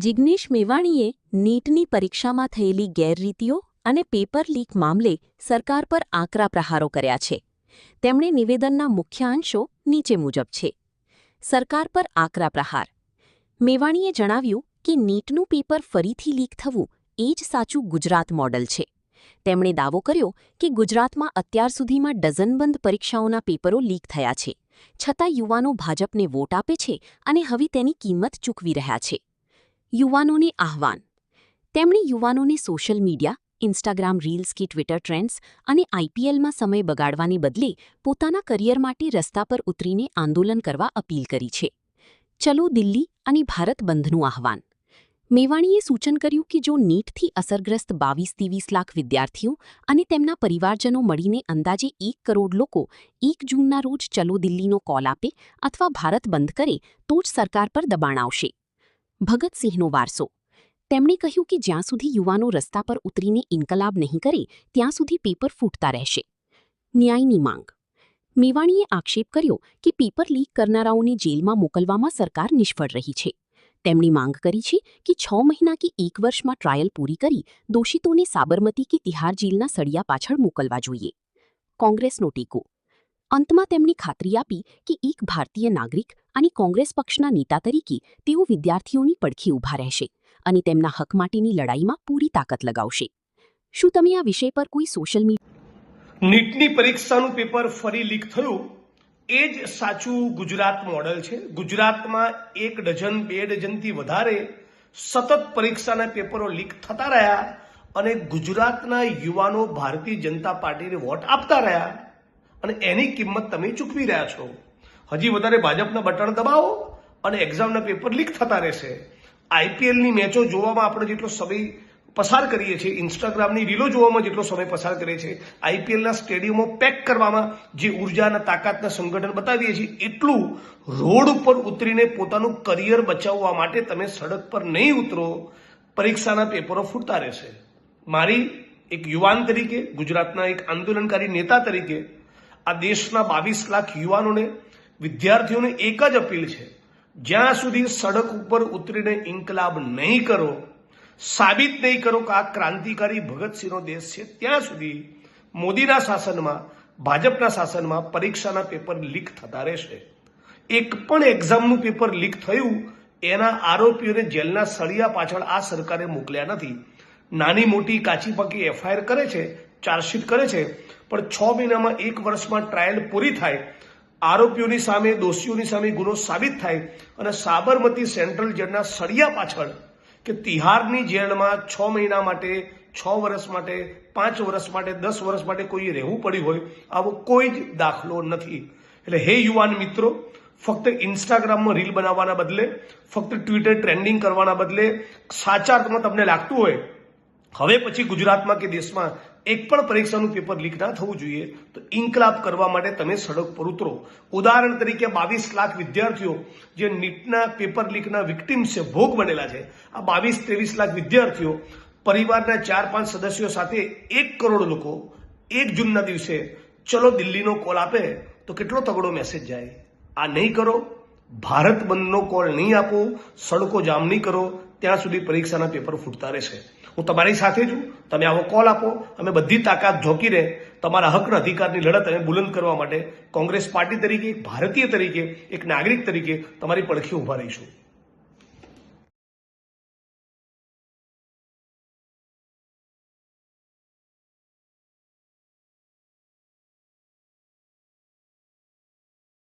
જિગ્નેશ મેવાણીએ નીટની પરીક્ષામાં થયેલી ગેરરીતિઓ અને પેપર લીક મામલે સરકાર પર આકરા પ્રહારો કર્યા છે. તેમણે નિવેદનના મુખ્ય અંશો નીચે મુજબ છે. સરકાર પર આકરા પ્રહાર. મેવાણીએ જણાવ્યું કે નીટનું પેપર ફરીથી લીક થવું એ જ સાચું ગુજરાત મોડલ છે. તેમણે દાવો કર્યો કે ગુજરાતમાં અત્યાર સુધીમાં ડઝનબંધ પરીક્ષાઓના પેપરો લીક થયા છે, છતાં યુવાનો ભાજપને વોટ આપે છે અને હવે તેની કિંમત ચૂકવી રહ્યા છે. યુવાનોને આહ્વાન. તેમણે યુવાનોને સોશિયલ મીડિયા, ઇન્સ્ટાગ્રામ રીલ્સ કે ટ્વિટર ટ્રેન્ડ્સ અને આઈપીએલમાં સમય બગાડવાને બદલે પોતાના કરિયર માટે રસ્તા પર ઉતરીને આંદોલન કરવા અપીલ કરી છે. ચલો દિલ્હી અને ભારત બંધનું આહ્વાન. મેવાણીએ સૂચન કર્યું કે જો નીટથી અસરગ્રસ્ત 22-23 લાખ વિદ્યાર્થીઓ અને તેમના પરિવારજનો મળીને અંદાજે 1 કરોડ લોકો 1 જૂનના રોજ ચલો દિલ્હીનો કોલ આપે અથવા ભારત બંધ કરે તો જ સરકાર પર દબાણ આવશે. ભગતસિંહનો વારસો. તેમણે કહ્યું કે જ્યાં સુધી યુવાનો રસ્તા પર ઉતરીને ઇન્કલાબ નહીં કરે ત્યાં સુધી પેપર ફૂટતા રહેશે. ન્યાયની માંગ. મેવાણીએ આક્ષેપ કર્યો કે પેપર લીક કરનારાઓને જેલમાં મોકલવામાં સરકાર નિષ્ફળ રહી છે. તેમણે માંગ કરી છે કે 6 મહિના કે 1 વર્ષમાં ટ્રાયલ પૂરી કરી દોષિતોને સાબરમતી કે તિહાર જેલના સળિયા પાછળ મોકલવા જોઈએ. કોંગ્રેસનો ટેકો. અંતમાં તેમણે ખાતરી આપી કે એક ભારતીય નાગરિક અને કોંગ્રેસ પક્ષના નેતા તરીકે તેઓ વિદ્યાર્થીઓની પડખે ઊભા રહેશે અને તેમના હક માટેની લડાઈમાં પૂરી તાકાત લગાવશે. શું તમે આ વિષય પર કોઈ સોશિયલ મીડિયા નીટની પરીક્ષાનું પેપર ફરી લીક થયું એ જ સાચું ગુજરાત મોડલ છે. ગુજરાતમાં 1 ડઝન 2 ડઝનથી વધારે સતત પરીક્ષાના પેપરો લીક થતા રહ્યા અને ગુજરાતના યુવાનો ભારતીય જનતા પાર્ટીને વોટ આપતા રહ્યા અને એની કિંમત તમે ચૂકવી રહ્યા છો. હજી વધારે ભાજપના બટન દબાવો અને એક્ઝામના પેપર લીક થતા રહેશે. આઈપીએલની મેચો જોવામાં આપણે જેટલો સમય પસાર કરીએ છીએ, ઇન્સ્ટાગ્રામની રીલો જોવામાં જેટલો સમય પસાર કરીએ છીએ, આઈપીએલના સ્ટેડિયમો પેક કરવામાં જે ઉર્જાના તાકાતના સંગઠન બતાવીએ છીએ, એટલું રોડ ઉપર ઉતરીને પોતાનું કરિયર બચાવવા માટે તમે સડક પર નહીં ઉતરો, પરીક્ષાના પેપરો ફૂટતા રહેશે. મારી એક યુવાન તરીકે, ગુજરાતના એક આંદોલનકારી નેતા તરીકે આ દેશના 22 લાખ યુવાનોને, વિદ્યાર્થીઓને એક જ અપીલ છે, જ્યાં સુધી સડક ઉપર ઉતરીને ઇન્કલાબ નહીં કરો, સાબિત નહીં કરો કે આ ક્રાંતિકારી ભગતસિંહનો દેશ છે, ત્યાં સુધી મોદીના શાસનમાં, ભાજપના શાસનમાં પરીક્ષાના પેપર લીક થતા રહેશે. એક પણ એક્ઝામનું પેપર લીક થયું એના આરોપીઓને જેલના સળિયા પાછળ આ સરકારે મોકલ્યા નથી. નાની મોટી કાચી પાકી એફઆઈઆર કરે છે, ચાર્જશીટ કરે છે, પણ 6 મહિનામાં 1 વર્ષમાં ટ્રાયલ પૂરી થાય, આરોપીઓની સામે, દોષીઓની સામે ગુનો સાબિત થાય અને સાબરમતી સેન્ટ્રલ જેલના સળિયા પાછળ કે તિહારની જેલમાં 6 મહિના માટે, 6 વર્ષ માટે, 5 વર્ષ માટે, 10 વર્ષ માટે કોઈ રહેવું પડ્યું હોય, આવો કોઈ જ દાખલો નથી. એટલે હે યુવાન મિત્રો, ફક્ત ઇન્સ્ટાગ્રામમાં રીલ બનાવવાના બદલે, ફક્ત ટ્વિટર ટ્રેન્ડિંગ કરવાના બદલે, સાચા અર્થમાં તમને લાગતું હોય હવે પછી ગુજરાતમાં કે દેશમાં એક પણ પરીક્ષાનું પેપર લીક ના થવું જોઈએ તો ઇન્કલાબ કરવા માટે તમે સડક પર ઉતરો. ઉદાહરણ તરીકે 22 લાખ વિદ્યાર્થીઓ જે નીટના પેપર લીકના વિક્ટિમ્સ છે, ભોગ બનેલા છે, આ 22-23 લાખ વિદ્યાર્થીઓ પરિવારના 4-5 સદસ્યો સાથે 1 કરોડ લોકો 1 જૂનના દિવસે ચલો દિલ્હીનો કોલ આપે તો કેટલો તગડો મેસેજ જાય. આ નહીં કરો, ભારત બંધનો કોલ નહીં આપો, સડકો જામ નહીં કરો, ત્યાં સુધી પરીક્ષાના પેપર ફૂટતા રહેશે. હું તમારી સાથે છું, તમે આવો કોલ આપો, અમે બધી તાકાત ઝોકીને તમારા હકના અધિકારની લડત અમે બુલંદ કરવા માટે કોંગ્રેસ પાર્ટી તરીકે, એક ભારતીય તરીકે, એક નાગરિક તરીકે તમારી પડખે ઊભા રહીશું.